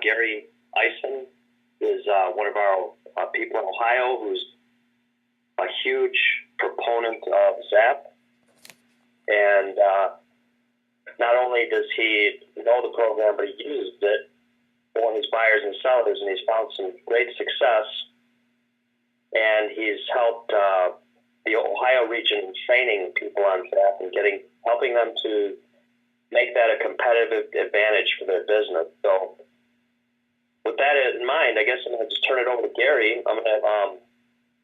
Gary Ison is one of our people in Ohio who's a huge proponent of Zap. And not only does he know the program, but he uses it for his buyers and sellers, and he's found some great success. And he's helped the Ohio region training people on Zap and helping them to make that a competitive advantage for their business. So with that in mind, I guess I'm going to just turn it over to Gary. I'm going to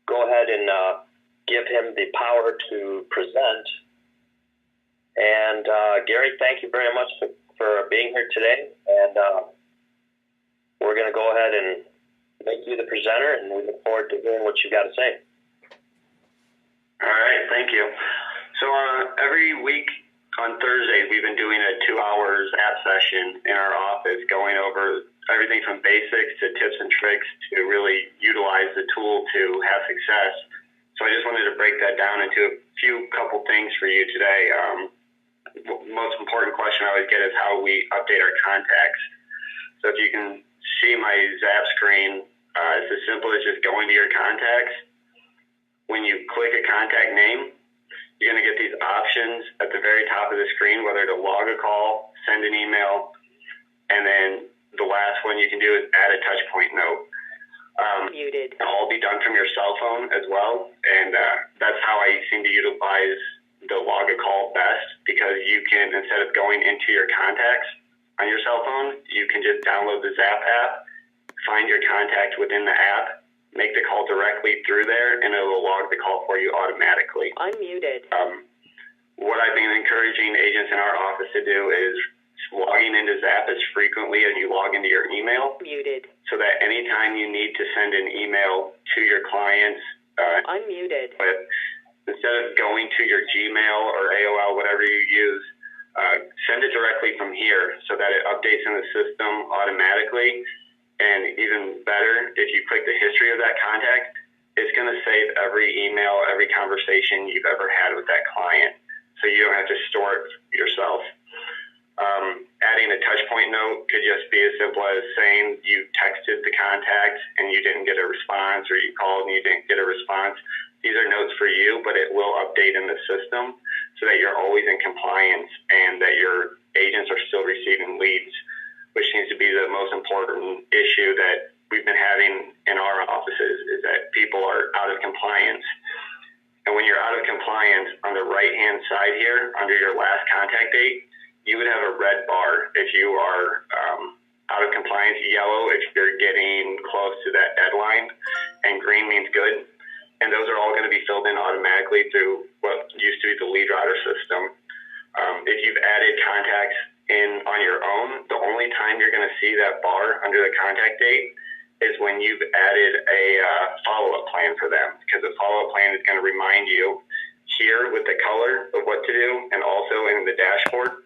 go ahead and give him the power to present. And Gary, thank you very much for being here today. And we're going to go ahead and make you the presenter, and we look forward to hearing what you've got to say. All right, thank you. So every week on Thursdays, we've been doing a 2-hour Zap session in our office, going over everything from basics to tips and tricks to really utilize the tool to have success. So I just wanted to break that down into a couple things for you today. Most important question I always get is how we update our contacts. So if you can see my Zap screen, it's as simple as just going to your contacts. When you click a contact name, you're going to get these options at the very top of the screen, whether to log a call, send an email, and then the last one you can do is add a touch point note. Muted. It'll all be done from your cell phone as well, and that's how I seem to utilize the log a call best, because you can, instead of going into your contacts on your cell phone, you can just download the Zap app, find your contact within the app, make the call directly through there, and it will log the call for you automatically. Unmuted. What I've been encouraging agents in our office to do is logging into Zap as frequently as you log into your email. Muted. So that anytime you need to send an email to your clients, Unmuted. but instead of going to your Gmail or AOL, whatever you use, send it directly from here so that it updates in the system automatically. And even better, if you click the history of that contact, it's going to save every email, every conversation you've ever had with that client. So you don't have to store it yourself. Adding a touch point note could just be as simple as saying you texted the contact and you didn't get a response, or you called and you didn't get a response. These are notes for you, but it will update in the system so that you're always in compliance and that your agents are still receiving leads, which seems to be the most important issue that we've been having in our offices, is that people are out of compliance. And when you're out of compliance, on the right-hand side here, under your last contact date, you would have a red bar if you are out of compliance, yellow if you're getting close to that deadline, and green means good. And those are all going to be filled in automatically through what used to be the lead router system. If you've added contacts in on your own, the only time you're going to see that bar under the contact date is when you've added a follow-up plan for them, because the follow-up plan is going to remind you here with the color of what to do, and also in the dashboard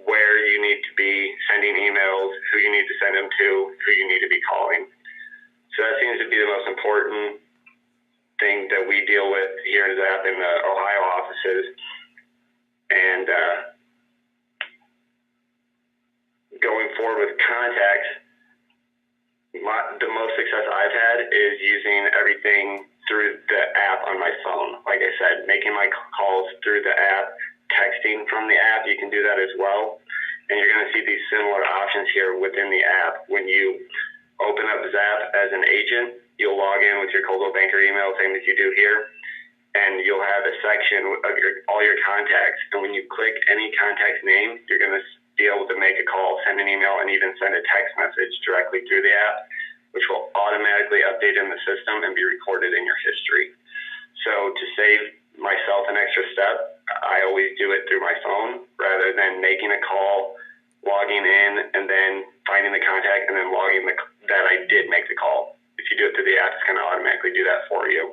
where you need to be sending emails, who you need to send them to, who you need to be calling. So that seems to be the most important thing that we deal with here in Zap in the Ohio offices. And going forward with contacts, the most success I've had is using everything through the app on my phone. Like I said, making my calls through the app, texting from the app, you can do that as well. And you're going to see these similar options here within the app. When you open up Zap as an agent, you'll log in with your Coldwell Banker email, same as you do here, and you'll have a section of all your contacts. And when you click any contact's name, you're going to be able to make a call, send an email, and even send a text message directly through the app, which will automatically update in the system and be recorded in your history. So to save myself an extra step, I always do it through my phone rather than making a call, logging in, and then finding the contact and then logging that I did make the call. If you do it through the app, it's going to automatically do that for you.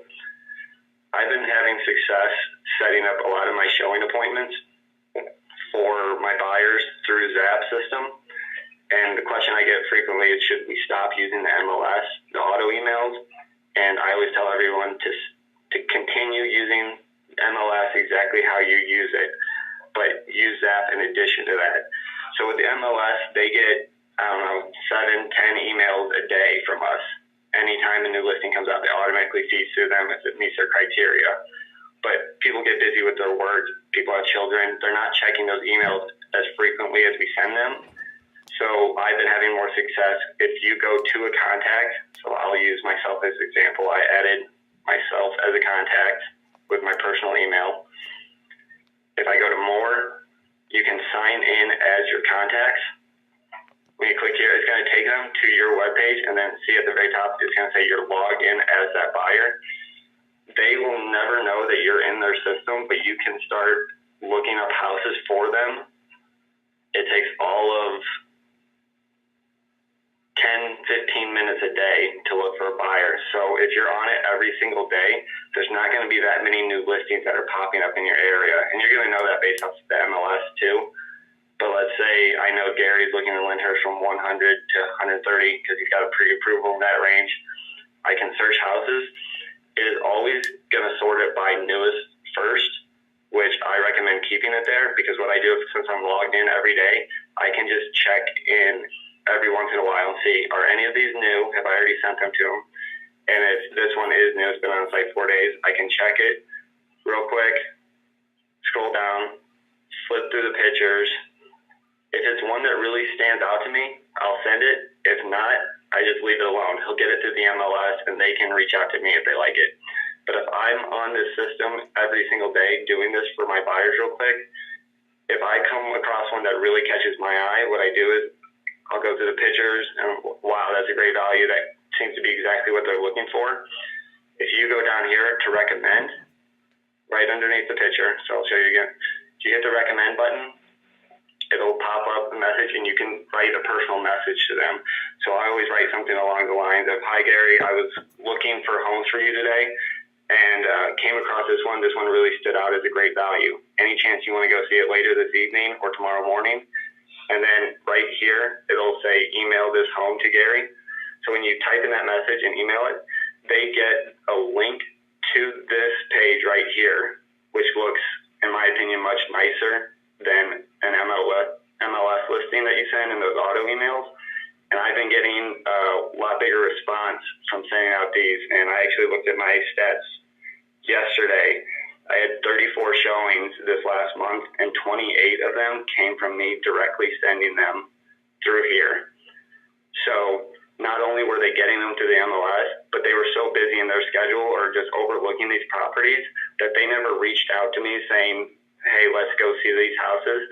I've been having success setting up a lot of my showing appointments for my buyers through Zap system. And the question I get frequently is, should we stop using the MLS, the auto emails? And I always tell everyone to continue using MLS exactly how you use it, but use Zap in addition to that. So with the MLS, they get I don't know, 7, 10 emails a day from us. Anytime a new listing comes out, they automatically feed through them if it meets their criteria. But people get busy with their work. People have children. They're not checking those emails as frequently as we send them. So I've been having more success. If you go to a contact, so I'll use myself as an example. I added myself as a contact with my personal email. If I go to more, you can sign in as your contacts. When you click here, it's going to take them to your webpage, and then see at the very top, it's going to say you're logged in as that buyer. They will never know that you're in their system, but you can start looking up houses for them. It takes all of 10, 15 minutes a day to look for a buyer. So if you're on it every single day, there's not going to be that many new listings that are popping up in your area. And you're going to know that based off the MLS too. But let's say I know Gary's looking to lend her from 100 to 130 because he's got a pre-approval in that range. I can search houses. It is always going to sort it by newest first, which I recommend keeping it there because what I do since I'm logged in every day, I can just check in every once in a while and see, are any of these new? Have I already sent them to them? And if this one is new, it's been on the site 4 days, I can check it real quick, scroll down, flip through the pictures. If it's one that really stands out to me, I'll send it. If not, I just leave it alone. He'll get it through the MLS, and they can reach out to me if they like it. But if I'm on this system every single day doing this for my buyers real quick, if I come across one that really catches my eye, what I do is I'll go through the pictures, and wow, that's a great value. That seems to be exactly what they're looking for. If you go down here to recommend, right underneath the picture, so I'll show you again. If you hit the recommend button, it'll pop up a message, and you can write a personal message to them. So I always write something along the lines of, hi, Gary, I was looking for homes for you today and came across this one. This one really stood out as a great value. Any chance you want to go see it later this evening or tomorrow morning? And then right here, it'll say, email this home to Gary. So when you type in that message and email it, they get a link to this page right here, which looks, in my opinion, much nicer than an MLS listing that you send in those auto emails. And I've been getting a lot bigger response from sending out these. And I actually looked at my stats yesterday. I had 34 showings this last month, and 28 of them came from me directly sending them through here. So not only were they getting them through the MLS, but they were so busy in their schedule or just overlooking these properties that they never reached out to me saying, hey, let's go see these houses.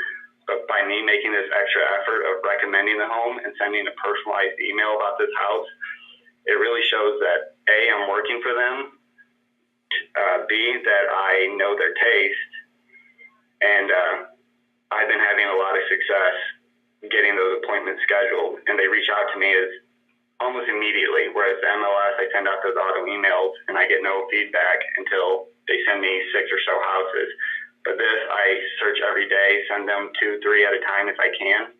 But by me making this extra effort of recommending the home and sending a personalized email about this house, it really shows that, A, I'm working for them, B, that I know their taste, and I've been having a lot of success getting those appointments scheduled, and they reach out to me as almost immediately, whereas the MLS, I send out those auto emails, and I get no feedback until they send me 6 or so houses. But this, I search every day, send them 2, 3 at a time if I can,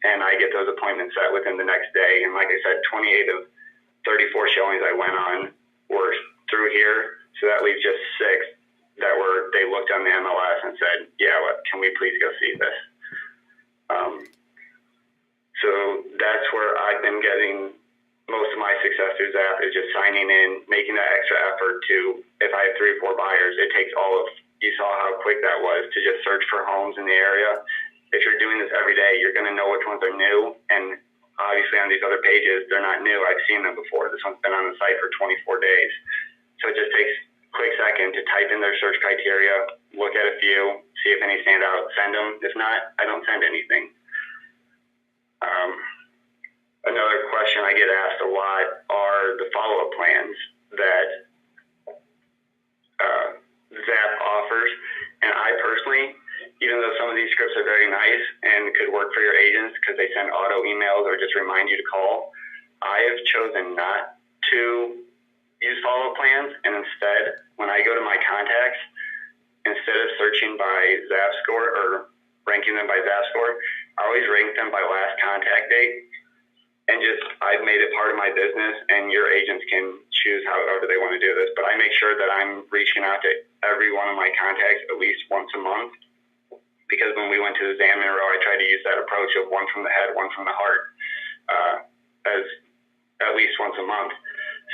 and I get those appointments set within the next day. And like I said, 28 of 34 showings I went on were through here, so that leaves just 6 that were, they looked on the MLS and said, yeah, can we please go see this? So that's where I've been getting most of my success through Zap, is just signing in, making that extra effort to, if I have 3 or 4 buyers, it takes all of, you saw how quick that was to just search for homes in the area. If you're doing this every day, you're going to know which ones are new. And obviously on these other pages, they're not new. I've seen them before. This one's been on the site for 24 days. So it just takes a quick second to type in their search criteria, look at a few, see if any stand out, send them. If not, I don't send anything. Another question I get asked a lot are the follow-up plans that Zap offers. And I personally, even though some of these scripts are very nice and could work for your agents because they send auto emails or just remind you to call, I have chosen not to use follow-up plans. And instead, when I go to my contacts, instead of searching by Zap score or ranking them by Zap score, I always rank them by last contact date. And just, I've made it part of my business, and your agents can choose however they want to do this. But I make sure that I'm reaching out to every one of my contacts at least once a month, because when we went to the Zam in a row, I tried to use that approach of one from the head, one from the heart. as at least once a month.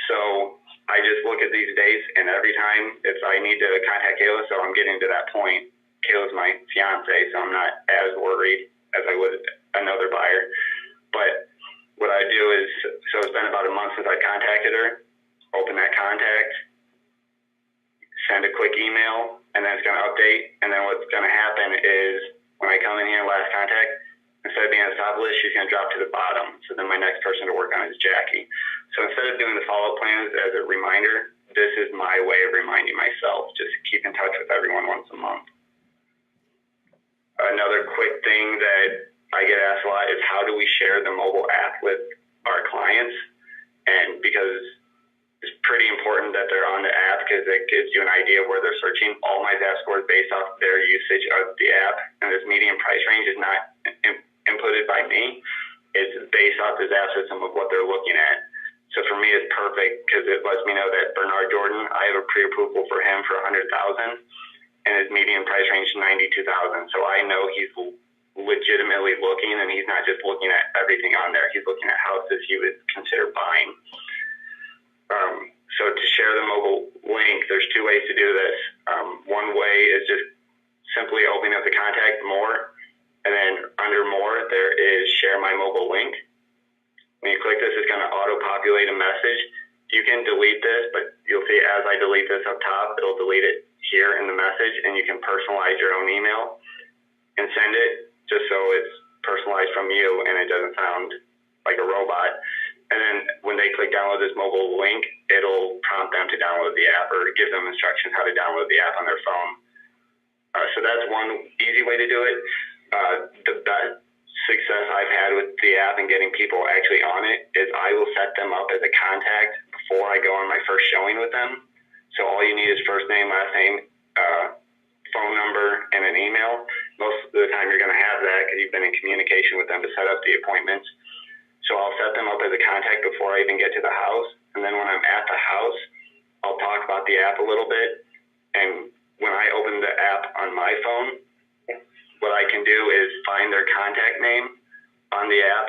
So I just look at these dates, and every time if I need to contact Kayla, so I'm getting to that point. Kayla's my fiance, so I'm not as worried as I would another buyer. But what I do is, so it's been about a month since I contacted her, open that contact, send a quick email, and then it's going to update. And then what's going to happen is when I come in here in last contact, instead of being at the top of the list, she's going to drop to the bottom. So then my next person to work on is Jackie. So instead of doing the follow-up plans as a reminder, this is my way of reminding myself. Just keep in touch with everyone once a month. Another quick thing that I get asked a lot is how do we share the mobile app with our clients? And because it's pretty important that they're on the app because it gives you an idea of where they're searching. All my Zap scores based off their usage of the app, and this median price range is not inputted by me. It's based off the Zap system of what they're looking at. So for me, it's perfect because it lets me know that Bernard Jordan, I have a pre-approval for him for $100,000, and his median price range is $92,000. So I know he's legitimately looking, and he's not just looking at everything on there. He's looking at houses he would consider buying. So to share the mobile link, there's two ways to do this. One way is just simply opening up the contact more, and then under more, there is share my mobile link. When you click this, it's going to auto-populate a message. You can delete this, but you'll see as I delete this up top, it'll delete it here in the message, and you can personalize your own email and send it just so it's personalized from you and it doesn't sound like a robot. And then when they click download this mobile link, it'll prompt them to download the app or give them instructions how to download the app on their phone. So that's one easy way to do it. The best success I've had with the app and getting people actually on it is I will set them up as a contact before I go on my first showing with them. So all you need is first name, last name, phone number, and an email. Most of the time you're going to have that because you've been in communication with them to set up the appointments. So I'll set them up as a contact before I even get to the house. And then when I'm at the house, I'll talk about the app a little bit. And when I open the app on my phone, what I can do is find their contact name on the app,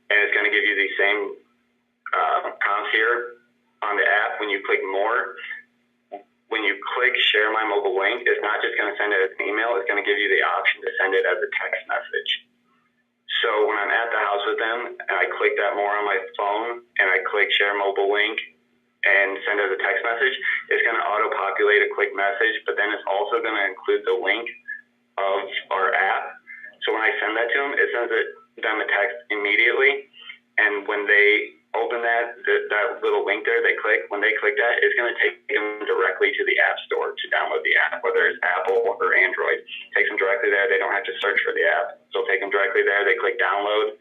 and it's going to give you the same prompts here on the app. When you click more, when you click share my mobile link, it's not just going to send it as an email. It's going to give you the option to send it as a text message. So when I'm at the house with them and I click that more on my phone and I click share mobile link and send it as a text message, it's going to auto-populate a quick message, but then it's also going to include the link of our app. So when I send that to them, it sends them a text immediately. And when they open that little link there, when they click that, it's going to take them directly to the App Store to download the app, whether it's Apple or Android. It takes them directly there. They don't have to search for the app. So it'll take them directly there. They click download.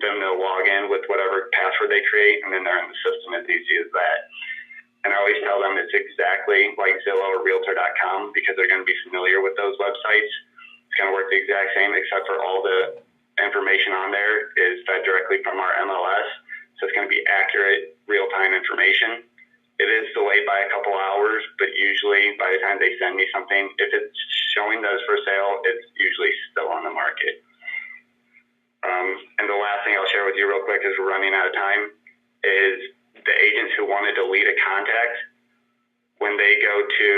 Then they'll log in with whatever password they create, and then they're in the system as easy as that. And I always tell them it's exactly like Zillow or Realtor.com because they're going to be familiar with those websites. It's going to work the exact same, except for all the information on there is fed directly from our MLS. So it's going to be accurate, real-time information. It is delayed by a couple hours, but usually by the time they send me something, if it's showing that it's for sale, it's usually still on the market. And the last thing I'll share with you real quick as we're running out of time is the agents who want to delete a contact, when they go to,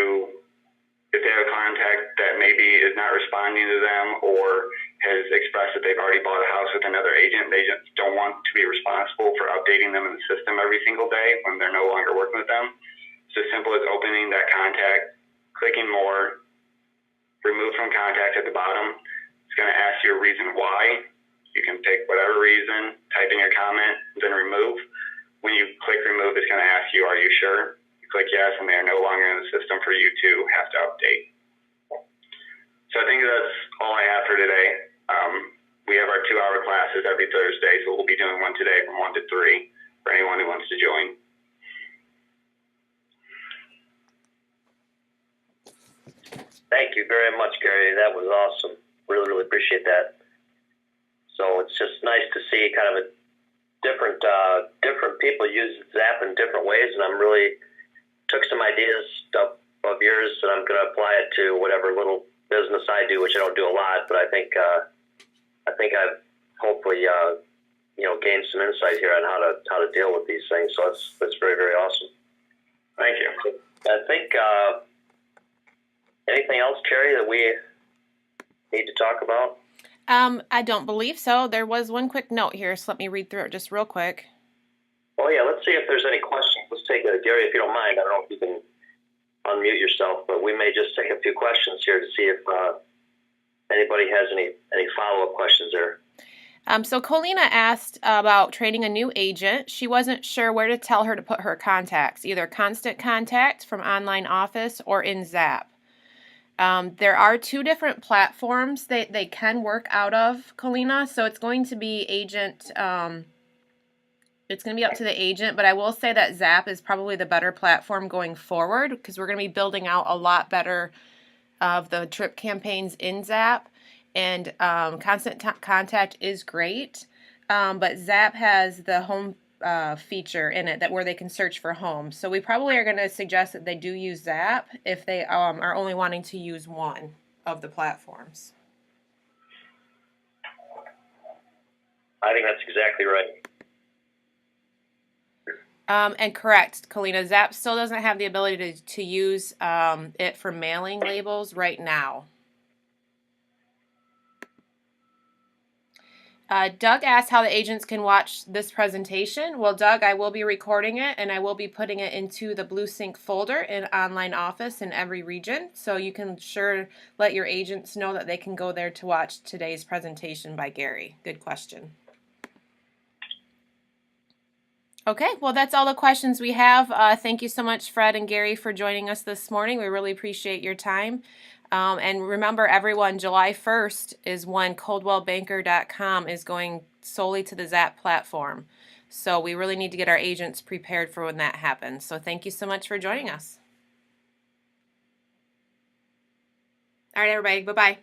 if they have a contact that maybe is not responding to them or has expressed that they've already bought a house with another agent, they just don't want to be responsible for updating them in the system every single day when they're no longer working with them. It's as simple as opening that contact, clicking more, remove from contact at the bottom. It's going to ask you a reason why. You can pick whatever reason, type in your comment, then remove. When you click remove, it's going to ask you, are you sure? You click yes, and they are no longer in the system for you to have to update. So I think that's all I have for today. We have our 2-hour classes every Thursday, so we'll be doing one today from 1 to 3 for anyone who wants to join. Thank you very much, Gary. That was awesome. Really, really appreciate that. So it's just nice to see kind of a different people use Zap in different ways, and I'm really took some ideas of yours, and I'm going to apply it to whatever little business I do, which I don't do a lot, but I think I've hopefully gain some insight here on how to deal with these things. So that's very, very awesome. Thank you. I think anything else, Carrie, that we need to talk about? I don't believe so. There was one quick note here, so let me read through it just real quick. Oh yeah, let's see if there's any questions. Let's take it, Gary, if you don't mind. I don't know if you can unmute yourself, but we may just take a few questions here to see if anybody has any follow-up questions there. So Colina asked about training a new agent. She wasn't sure where to tell her to put her contacts, either Constant Contact from Online Office or in Zap. There are two different platforms they can work out of, Colina, so it's going to be agent, it's going to be up to the agent, but I will say that Zap is probably the better platform going forward because we're going to be building out a lot better of the trip campaigns in Zap. And Constant Contact is great, but Zap has the home feature in it where they can search for home. So we probably are going to suggest that they do use Zap if they are only wanting to use one of the platforms. I think that's exactly right. And correct, Colina, Zap still doesn't have the ability to use it for mailing labels right now. Doug asked how the agents can watch this presentation. Well, Doug, I will be recording it, and I will be putting it into the BlueSync folder in Online Office in every region, so you can sure let your agents know that they can go there to watch today's presentation by Gary. Good question. Okay, well, that's all the questions we have. Thank you so much, Fred and Gary, for joining us this morning. We really appreciate your time. And remember, everyone, July 1st is when ColdwellBanker.com is going solely to the Zap platform. So we really need to get our agents prepared for when that happens. So thank you so much for joining us. All right, everybody. Bye-bye.